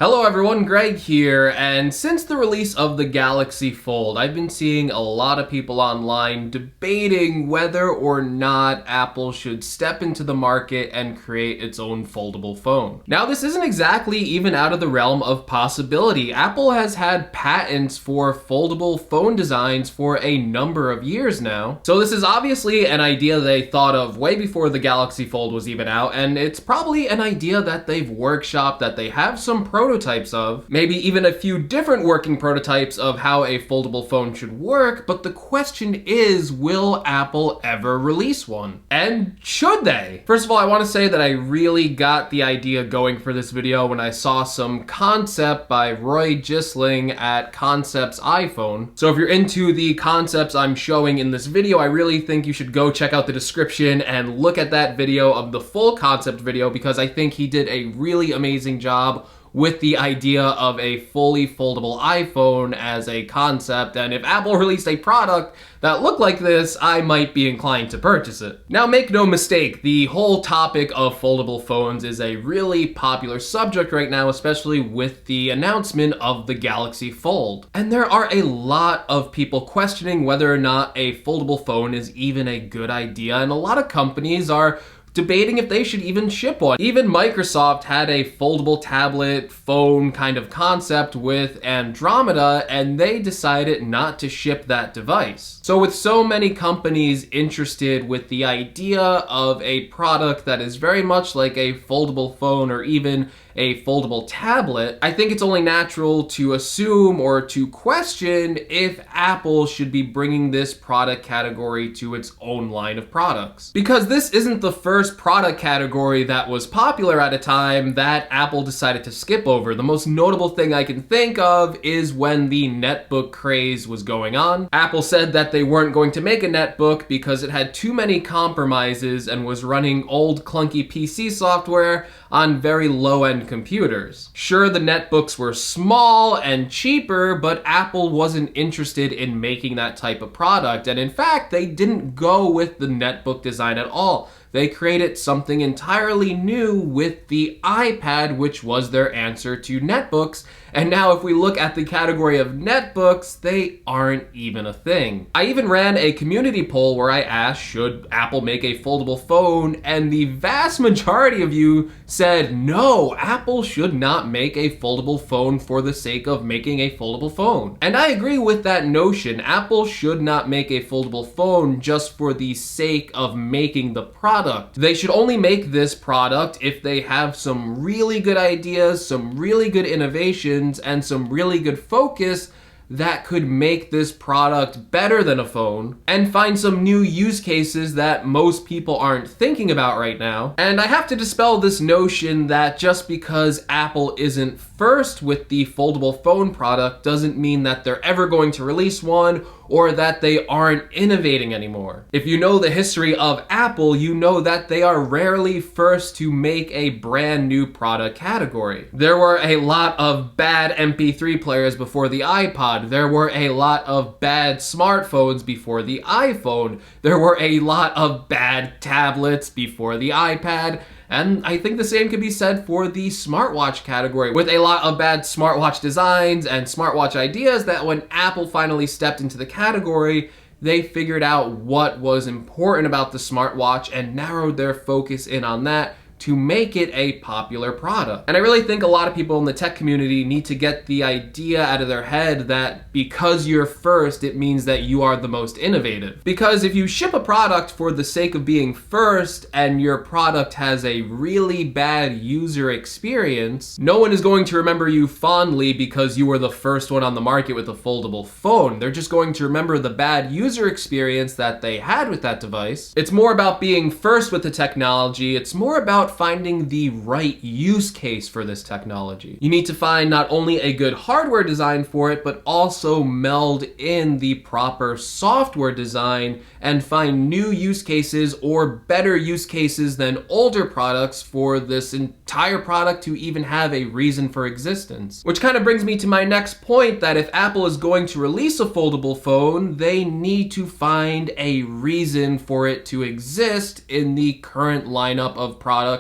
Hello everyone, Greg here, and since the release of the Galaxy Fold, I've been seeing a lot of people online debating whether or not Apple should step into the market and create its own foldable phone. Now, this isn't exactly even out of the realm of possibility. Apple has had patents for foldable phone designs for a number of years now. So this is obviously an idea they thought of way before the Galaxy Fold was even out, and it's probably an idea that they've workshopped, that they have some prototypes of, maybe even a few different working prototypes of how a foldable phone should work, but the question is, will Apple ever release one? And should they? First of all, I want to say that I really got the idea going for this video when I saw some concept by Roy Gilsing at Concepts iPhone. So if you're into the concepts I'm showing in this video, I really think you should go check out the description and look at that video of the full concept video, because I think he did a really amazing job with the idea of a fully foldable iPhone as a concept, and if Apple released a product that looked like this, I might be inclined to purchase it. Now, make no mistake, the whole topic of foldable phones is a really popular subject right now, especially with the announcement of the Galaxy Fold. And there are a lot of people questioning whether or not a foldable phone is even a good idea, and a lot of companies are debating if they should even ship one. Even Microsoft had a foldable tablet phone kind of concept with Andromeda, and they decided not to ship that device. So with so many companies interested with the idea of a product that is very much like a foldable phone or even a foldable tablet, I think it's only natural to assume or to question if Apple should be bringing this product category to its own line of products. Because this isn't the first product category that was popular at a time that Apple decided to skip over. The most notable thing I can think of is when the netbook craze was going on. Apple said that they weren't going to make a netbook because it had too many compromises and was running old clunky PC software on very low-end computers. Sure, the netbooks were small and cheaper, but Apple wasn't interested in making that type of product, and in fact, they didn't go with the netbook design at all. They created something entirely new with the iPad, which was their answer to netbooks. And now if we look at the category of netbooks, they aren't even a thing. I even ran a community poll where I asked, should Apple make a foldable phone? And the vast majority of you said, no, Apple should not make a foldable phone for the sake of making a foldable phone. And I agree with that notion. Apple should not make a foldable phone just for the sake of making the product. They should only make this product if they have some really good ideas, some really good innovations, and some really good focus that could make this product better than a phone, and find some new use cases that most people aren't thinking about right now. And I have to dispel this notion that just because Apple isn't first with the foldable phone product doesn't mean that they're ever going to release one or that they aren't innovating anymore. If you know the history of Apple, you know that they are rarely first to make a brand new product category. There were a lot of bad MP3 players before the iPod. There were a lot of bad smartphones before the iPhone. There were a lot of bad tablets before the iPad. And I think the same could be said for the smartwatch category, with a lot of bad smartwatch designs and smartwatch ideas that when Apple finally stepped into the category, they figured out what was important about the smartwatch and narrowed their focus in on that to make it a popular product. And I really think a lot of people in the tech community need to get the idea out of their head that because you're first, it means that you are the most innovative. Because if you ship a product for the sake of being first and your product has a really bad user experience, no one is going to remember you fondly because you were the first one on the market with a foldable phone. They're just going to remember the bad user experience that they had with that device. It's more about being first with the technology. It's more about finding the right use case for this technology. You need to find not only a good hardware design for it, but also meld in the proper software design and find new use cases or better use cases than older products for this entire product to even have a reason for existence. Which kind of brings me to my next point, that if Apple is going to release a foldable phone, they need to find a reason for it to exist in the current lineup of products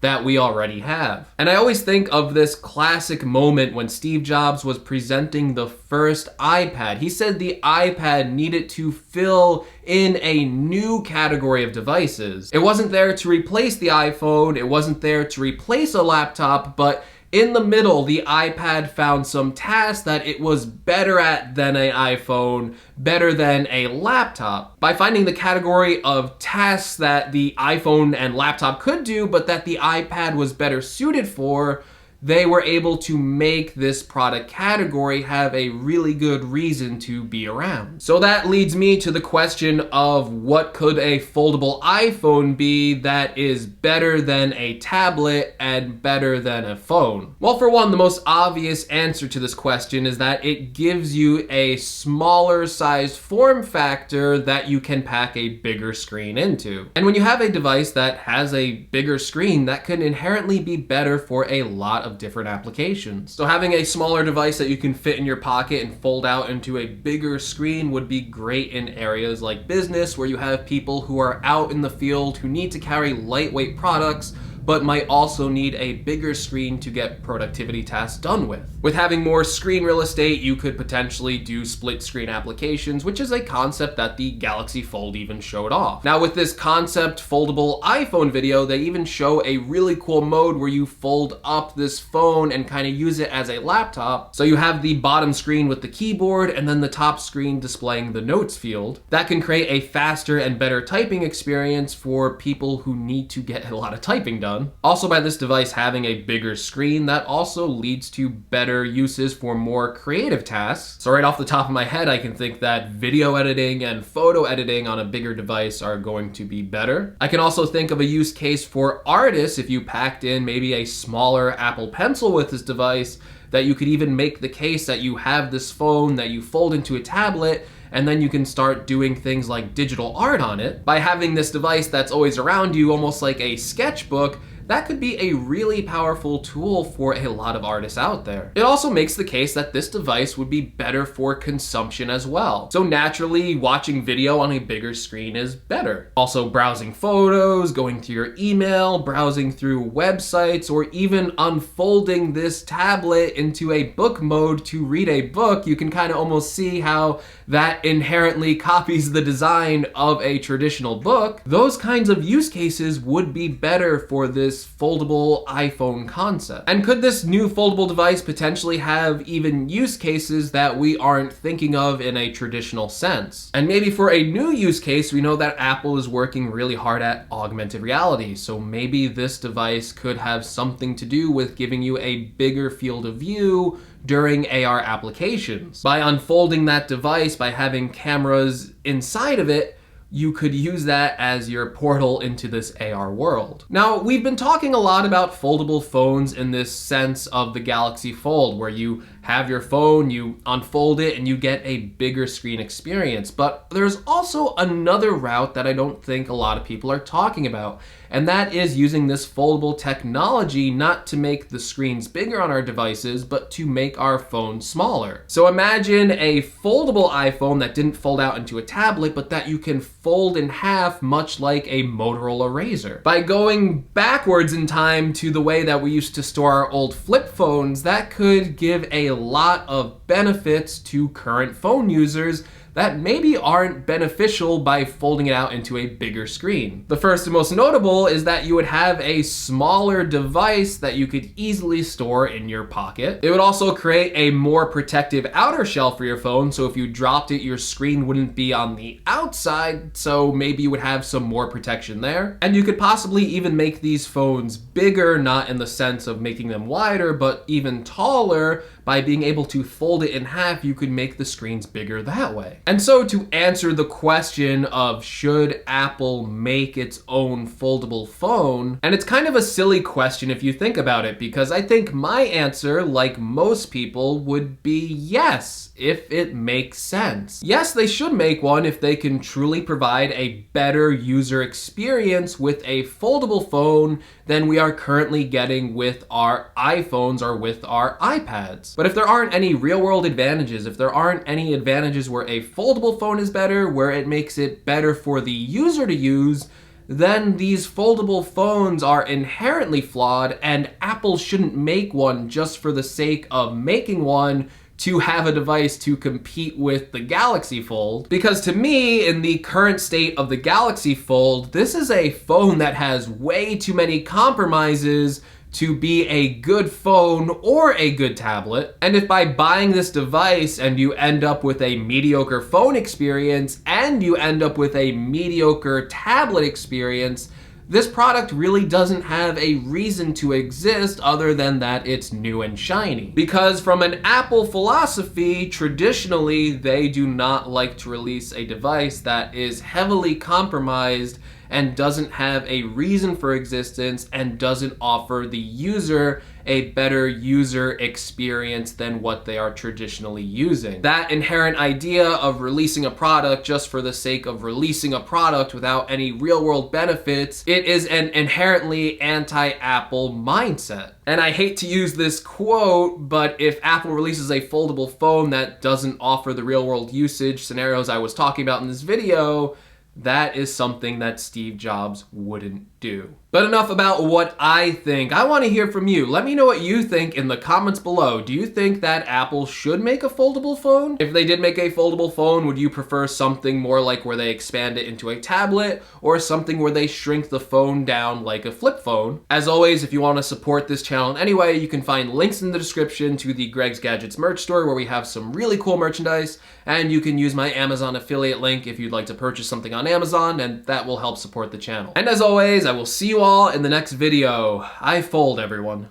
that we already have. And I always think of this classic moment when Steve Jobs was presenting the first iPad. He said the iPad needed to fill in a new category of devices. It wasn't there to replace the iPhone, it wasn't there to replace a laptop, but in the middle, the iPad found some tasks that it was better at than an iPhone, better than a laptop. By finding the category of tasks that the iPhone and laptop could do, but that the iPad was better suited for, they were able to make this product category have a really good reason to be around. So that leads me to the question of what could a foldable iPhone be that is better than a tablet and better than a phone? Well, for one, the most obvious answer to this question is that it gives you a smaller size form factor that you can pack a bigger screen into. And when you have a device that has a bigger screen, that can inherently be better for a lot of different applications. So having a smaller device that you can fit in your pocket and fold out into a bigger screen would be great in areas like business, where you have people who are out in the field who need to carry lightweight products but might also need a bigger screen to get productivity tasks done with. With having more screen real estate, you could potentially do split screen applications, which is a concept that the Galaxy Fold even showed off. Now with this concept foldable iPhone video, they even show a really cool mode where you fold up this phone and kind of use it as a laptop. So you have the bottom screen with the keyboard and then the top screen displaying the notes field. That can create a faster and better typing experience for people who need to get a lot of typing done. Also, by this device having a bigger screen, that also leads to better uses for more creative tasks. So right off the top of my head, I can think that video editing and photo editing on a bigger device are going to be better. I can also think of a use case for artists if you packed in maybe a smaller Apple Pencil with this device, that you could even make the case that you have this phone that you fold into a tablet, and then you can start doing things like digital art on it. By having this device that's always around you, almost like a sketchbook, that could be a really powerful tool for a lot of artists out there. It also makes the case that this device would be better for consumption as well. So naturally, watching video on a bigger screen is better. Also, browsing photos, going through your email, browsing through websites, or even unfolding this tablet into a book mode to read a book, you can kind of almost see how that inherently copies the design of a traditional book. Those kinds of use cases would be better for this foldable iPhone concept. And could this new foldable device potentially have even use cases that we aren't thinking of in a traditional sense? And maybe for a new use case, we know that Apple is working really hard at augmented reality, so maybe this device could have something to do with giving you a bigger field of view during AR applications. By unfolding that device, by having cameras inside of it, you could use that as your portal into this AR world. Now, we've been talking a lot about foldable phones in this sense of the Galaxy Fold, where you have your phone, you unfold it, and you get a bigger screen experience. But there's also another route that I don't think a lot of people are talking about, and that is using this foldable technology not to make the screens bigger on our devices, but to make our phones smaller. So imagine a foldable iPhone that didn't fold out into a tablet, but that you can fold in half, much like a Motorola Razr. By going backwards in time to the way that we used to store our old flip phones, that could give a lot of benefits to current phone users that maybe aren't beneficial by folding it out into a bigger screen. The first and most notable is that you would have a smaller device that you could easily store in your pocket. It would also create a more protective outer shell for your phone, so if you dropped it, your screen wouldn't be on the outside, so maybe you would have some more protection there. And you could possibly even make these phones bigger, not in the sense of making them wider, but even taller. By being able to fold it in half, you could make the screens bigger that way. And so to answer the question of should Apple make its own foldable phone, and it's kind of a silly question if you think about it, because I think my answer, like most people, would be yes, if it makes sense. Yes, they should make one if they can truly provide a better user experience with a foldable phone than we are currently getting with our iPhones or with our iPads. But if there aren't any real-world advantages, if there aren't any advantages where a foldable phone is better, where it makes it better for the user to use, then these foldable phones are inherently flawed, and Apple shouldn't make one just for the sake of making one to have a device to compete with the Galaxy Fold. Because to me, in the current state of the Galaxy Fold, this is a phone that has way too many compromises to be a good phone or a good tablet. And if by buying this device and you end up with a mediocre phone experience and you end up with a mediocre tablet experience, this product really doesn't have a reason to exist other than that it's new and shiny. Because from an Apple philosophy, traditionally, they do not like to release a device that is heavily compromised and doesn't have a reason for existence and doesn't offer the user a better user experience than what they are traditionally using. That inherent idea of releasing a product just for the sake of releasing a product without any real-world benefits, it is an inherently anti-Apple mindset. And I hate to use this quote, but if Apple releases a foldable phone that doesn't offer the real-world usage scenarios I was talking about in this video, that is something that Steve Jobs wouldn't do. But enough about what I think. I want to hear from you. Let me know what you think in the comments below. Do you think that Apple should make a foldable phone? If they did make a foldable phone, would you prefer something more like where they expand it into a tablet, or something where they shrink the phone down like a flip phone? As always, if you want to support this channel in any way, you can find links in the description to the Greg's Gadgets merch store where we have some really cool merchandise, and you can use my Amazon affiliate link if you'd like to purchase something on Amazon, and that will help support the channel. And as always, I will see you all in the next video. I fold, everyone.